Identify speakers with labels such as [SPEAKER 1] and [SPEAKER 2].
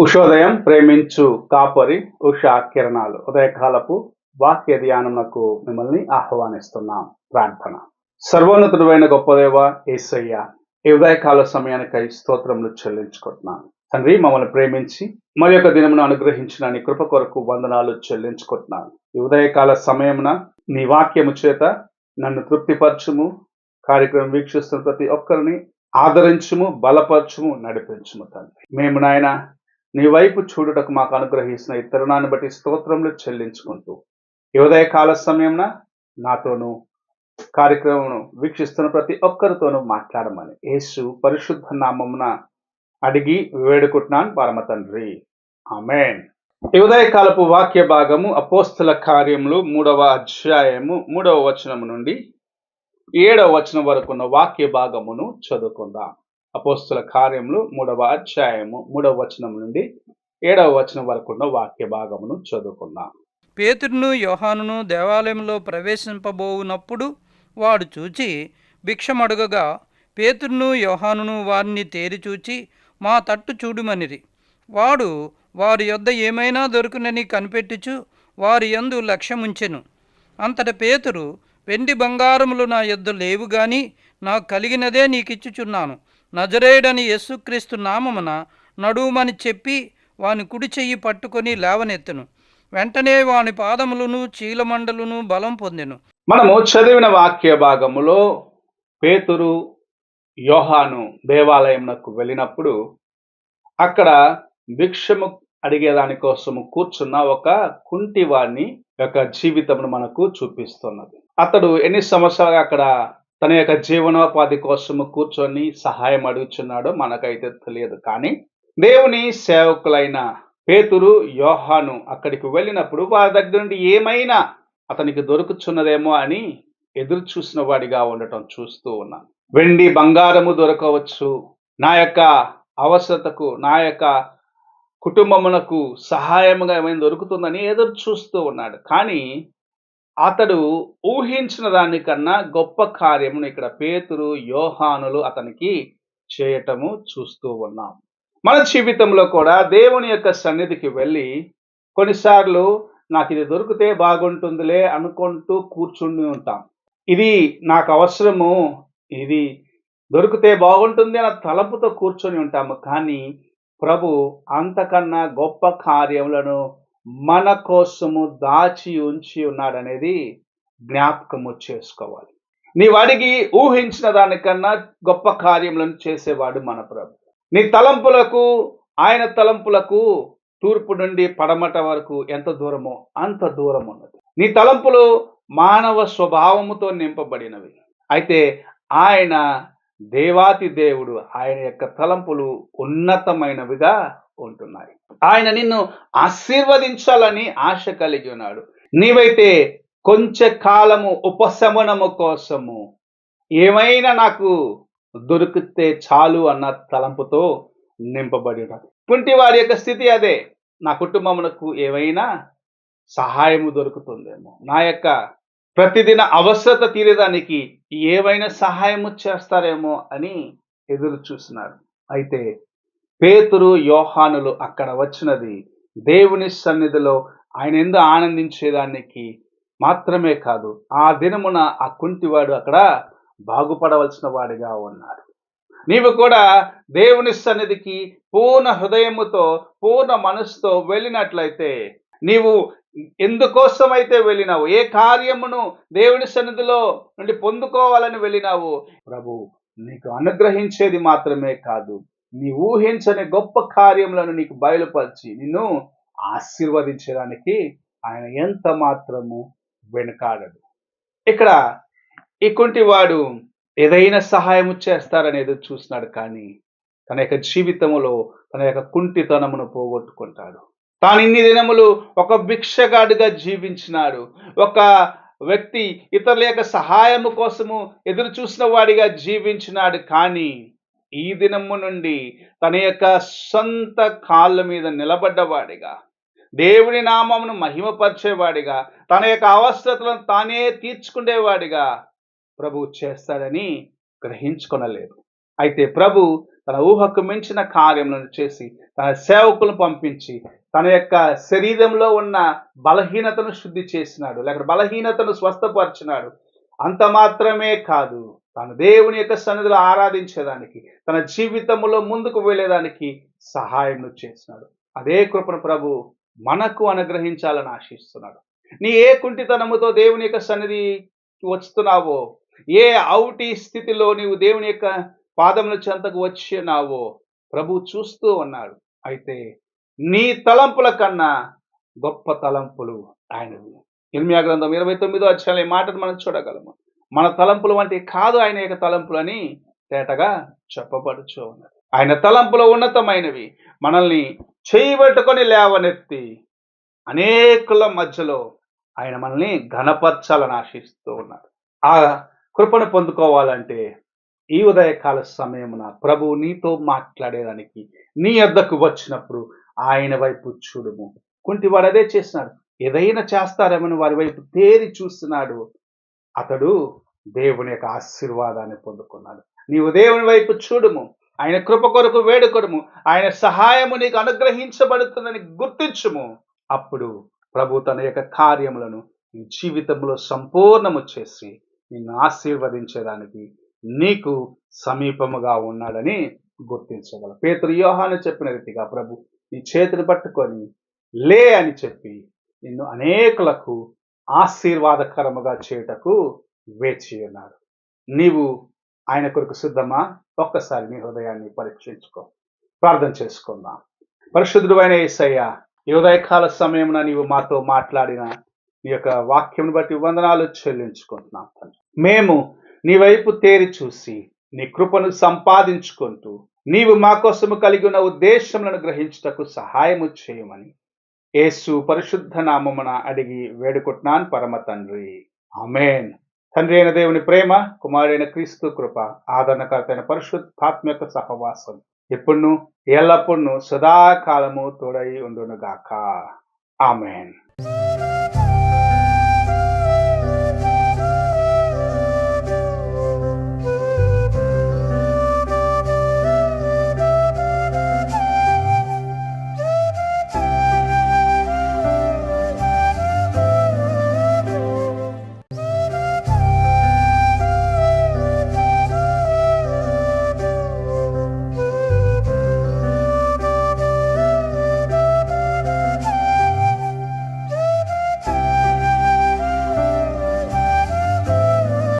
[SPEAKER 1] ఉషోదయం ప్రేమించు కాపరి ఉషా కిరణాలు ఉదయకాలపు వాక్య ధ్యానమునకు మిమ్మల్ని ఆహ్వానిస్తున్నాం. ప్రార్థన. సర్వోన్నతుడైన గొప్ప దేవ యేసయ్య, ఈ ఉదయకాల సమయానికై స్తోత్రములు చెల్లించుకుంటున్నాను. తండ్రి, మమ్మల్ని ప్రేమించి మరి యొక్క దినమును అనుగ్రహించిన నీ కృప కొరకు వందనాలు చెల్లించుకుంటున్నాను. ఈ ఉదయకాల సమయమున నీ వాక్యము చేత నన్ను తృప్తిపరచుము. కార్యక్రమం వీక్షిస్తున్న ప్రతి ఒక్కరిని ఆదరించుము, బలపరచుము, నడిపించుము. తండ్రి, మేము నాయన నీ వైపు చూడుటకు మాకు అనుగ్రహిస్తున్న ఈ తరుణాన్ని బట్టి స్తోత్రములు చెల్లించుకుంటూ ఈ ఉదయకాల సమయంన నాతోనూ కార్యక్రమం వీక్షిస్తున్న ప్రతి ఒక్కరితోనూ మాట్లాడమని యేసు పరిశుద్ధ నామమున అడిగి వేడుకుంటున్నాను పరమ తండ్రి, ఆమేన్. ఈ ఉదయకాలపు వాక్య భాగము అపోస్తల కార్యములు 3వ అధ్యాయము 3వ వచనము నుండి 7వ వచనం వరకు ఉన్న వాక్య భాగమును చదువుకుందాం. అపోస్తల కార్యములు 3వ అధ్యాయము 3వ వచనం నుండి 7వ వచనం వరకు ఉన్న వాక్య భాగమును చదువుకుందాం.
[SPEAKER 2] పేతురును యోహానును దేవాలయంలో ప్రవేశింపబోవునప్పుడు వాడు చూచి భిక్షమడుగగా పేతురును యోహానును వారిని తేరిచూచి మా తట్టు చూడుమనిరి. వాడు వారి యొద్ద ఏమైనా దొరుకునని కనిపెట్టుచు వారి యందు లక్ష్యముంచెను. అంతట పేతురు, వెండి బంగారములు నా యొద్ద లేవు గాని నాకు కలిగినదే నీకిచ్చుచున్నాను. నజరేయుడని యేసుక్రీస్తు నామమున నడుమని చెప్పి వాని కుడి చెయ్యి పట్టుకొని లేవనెత్తెను. వెంటనే వాని పాదములను చీలమండలును బలం పొందెను.
[SPEAKER 1] మనము చదివిన వాక్య భాగములో పేతురు యోహాను దేవాలయంకు వెళ్ళినప్పుడు అక్కడ భిక్షము అడిగేదాని కోసము కూర్చున్న ఒక కుంటివాణ్ణి యొక్క జీవితమును మనకు చూపిస్తున్నది. అతడు ఎన్ని సంవత్సరాలుగా అక్కడ తన యొక్క జీవనోపాధి కోసము కూర్చొని సహాయం అడుగుచున్నాడో మనకైతే తెలియదు. కానీ దేవుని సేవకులైన పేతురు యోహాను అక్కడికి వెళ్ళినప్పుడు వారి దగ్గర నుండి ఏమైనా అతనికి దొరుకుచున్నదేమో అని ఎదురు చూసిన వాడిగా ఉండటం చూస్తూ ఉన్నాను. వెండి బంగారము దొరకవచ్చు, నా యొక్క అవసరతకు, నా యొక్క కుటుంబమునకు సహాయముగా ఏమైనా దొరుకుతుందని ఎదురు చూస్తూ ఉన్నాడు. కానీ అతడు ఊహించిన దానికన్నా గొప్ప కార్యమును ఇక్కడ పేతురు యోహానులు అతనికి చేయటము చూస్తూ ఉన్నాం. మన జీవితంలో కూడా దేవుని యొక్క సన్నిధికి వెళ్ళి కొన్నిసార్లు నాకు ఇది దొరికితే బాగుంటుందిలే అనుకుంటూ కూర్చుని ఉంటాం. ఇది నాకు అవసరము, ఇది దొరికితే బాగుంటుంది అన్న తలంపుతో కూర్చొని ఉంటాము. కానీ ప్రభు అంతకన్నా గొప్ప కార్యములను మన కోసము దాచి ఉంచి ఉన్నాడనేది జ్ఞాపకము చేసుకోవాలి. నీవు అడిగి ఊహించిన దానికన్నా గొప్ప కార్యములను చేసేవాడు మన ప్రభు. నీ తలంపులకు ఆయన తలంపులకు తూర్పు నుండి పడమట వరకు ఎంత దూరమో అంత దూరం ఉన్నది. నీ తలంపులు మానవ స్వభావముతో నింపబడినవి. అయితే ఆయన దేవాతి దేవుడు, ఆయన యొక్క తలంపులు ఉన్నతమైనవిగా ఉంటున్నాయి. ఆయన నిన్ను ఆశీర్వదించాలని ఆశ కలిగి ఉన్నాడు. నీవైతే కొంచెం కాలము ఉపశమనము కోసము ఏమైనా నాకు దొరికితే చాలు అన్న తలంపుతో నింపబడి ఉన్నాడు. కుంటి వారి యొక్క స్థితి అదే. నా కుటుంబమునకు ఏమైనా సహాయము దొరుకుతుందేమో, నా యొక్క ప్రతిదిన అవసరత తీరేదానికి ఏవైనా సహాయము చేస్తారేమో అని ఎదురు చూసినాడు. అయితే పేతురు యోహానులు అక్కడ వచ్చినది దేవుని సన్నిధిలో ఆయన యందు ఆనందించేదానికి మాత్రమే కాదు, ఆ దినమున ఆ కుంటివాడు అక్కడ బాగుపడవలసిన వాడిగా ఉన్నాడు. నీవు కూడా దేవుని సన్నిధికి పూర్ణ హృదయముతో, పూర్ణ మనసుతో వెళ్ళినట్లయితే, నీవు ఎందుకోసమైతే వెళ్ళినావు, ఏ కార్యమును దేవుని సన్నిధిలో నుండి పొందుకోవాలని వెళ్ళినావు, ప్రభు నీకు అనుగ్రహించేది మాత్రమే కాదు, నీ ఊహించని గొప్ప కార్యములను నీకు బయలుపరిచి నిన్ను ఆశీర్వదించడానికి ఆయన ఎంత మాత్రము వెనుకాడడు. ఇక్కడ ఈ కుంటివాడు ఏదైనా సహాయము చేస్తారని ఎదురు చూస్తున్నాడు. కానీ తన యొక్క జీవితంలో తన యొక్క కుంటితనమును పోగొట్టుకుంటాడు. తాను ఇన్ని దినములు ఒక భిక్షగాడుగా జీవించినాడు. ఒక వ్యక్తి ఇతరుల యొక్క సహాయము కోసము ఎదురు చూసిన వాడిగా జీవించినాడు. కానీ ఈ దినము నుండి తన యొక్క సొంత కాళ్ళ మీద నిలబడ్డవాడిగా, దేవుని నామమును మహిమపరిచేవాడిగా, తన యొక్క అవసరతలను తానే తీర్చుకునేవాడిగా ప్రభు చేస్తాడని గ్రహించుకొనలేదు. అయితే ప్రభు తన ఊహకు మించిన కార్యములను చేసి తన సేవకులను పంపించి తన యొక్క శరీరంలో ఉన్న బలహీనతను శుద్ధి చేసినాడు, లేక బలహీనతను స్వస్థపరిచినాడు. అంత మాత్రమే కాదు, తను దేవుని యొక్క సన్నిధిలో ఆరాధించేదానికి, తన జీవితంలో ముందుకు వెళ్ళేదానికి సహాయం చేసినాడు. అదే కృపను ప్రభు మనకు అనుగ్రహించాలని ఆశిస్తున్నాడు. నీ ఏ కుంటితనముతో దేవుని యొక్క సన్నిధి వస్తున్నావో, ఏ అవుటి స్థితిలో నీవు దేవుని యొక్క పాదముల చెంతకు వచ్చినావో ప్రభు చూస్తూ ఉన్నాడు. అయితే నీ తలంపుల కన్నా గొప్ప తలంపులు ఆయనవి. ఇర్మియా గ్రంథం 29వ అధ్యాయంలో ఈ మాటను మనం చూడగలము. మన తలంపులు వంటి కాదు ఆయన యొక్క తలంపులని తేటగా చెప్పబడుచు ఉన్నది. ఆయన తలంపులు ఉన్నతమైనవి. మనల్ని చేయబెట్టుకొని లేవనెత్తి అనేకుల మధ్యలో ఆయన మనల్ని ఘనపరచాలని ఆశిస్తూ ఉన్నారు. ఆ కృపను పొందుకోవాలంటే ఈ ఉదయకాల సమయమున ప్రభువు నీతో మాట్లాడేదానికి నీ యొద్దకు వచ్చినప్పుడు ఆయన వైపు చూడుము. కుంటివాడు అదే చేసినాడు. ఏదైనా చేస్తారేమని వారి వైపు తేరి చూస్తున్నాడు. అతడు దేవుని యొక్క ఆశీర్వాదాన్ని పొందుకున్నాడు. నీవు దేవుని వైపు చూడుము, ఆయన కృప కొరకు వేడుకొనుము, ఆయన సహాయము నీకు అనుగ్రహించబడుతుందని గుర్తించుము. అప్పుడు ప్రభు తన యొక్క కార్యములను నీ జీవితంలో సంపూర్ణము చేసి నిన్ను ఆశీర్వదించేదానికి నీకు సమీపముగా ఉన్నాడని గుర్తించగల. పేతురు యోహాను చెప్పిన రీతిగా ప్రభు నీ చేతిని పట్టుకొని లే అని చెప్పి నిన్ను అనేకులకు ఆశీర్వాదకరముగా చేయుటకు వేచి ఉన్నాడు. నీవు ఆయన కొరకు సిద్ధమా? ఒక్కసారి నీ హృదయాన్ని పరీక్షించుకో. ప్రార్థన చేసుకుందాం. పరిశుద్ధుడైన యేసయ్య, ఈ ఉదయకాల సమయమున నీవు మాతో మాట్లాడిన నీ యొక్క వాక్యం బట్టి వందనాలు చెల్లించుకుంటున్నాం తండ్రి. మేము నీ వైపు తేరి చూసి నీ కృపను సంపాదించుకుంటూ నీవు మా కోసము కలిగి ఉన్న ఉద్దేశములను గ్రహించుటకు సహాయము చేయమని యేసు పరిశుద్ధ నామమున అడిగి వేడుకుంటున్నాను పరమ తండ్రి. ఆమేన్. తండ్రి అయిన దేవుని ప్రేమ, కుమారుడైన క్రీస్తు కృప, ఆదరణకర్తైన పరిశుద్ధాత్మ యొక్క సహవాసం ఎప్పుడును ఎల్లప్పుడూ సదాకాలము తోడై ఉండునుగాక. ఆమేన్.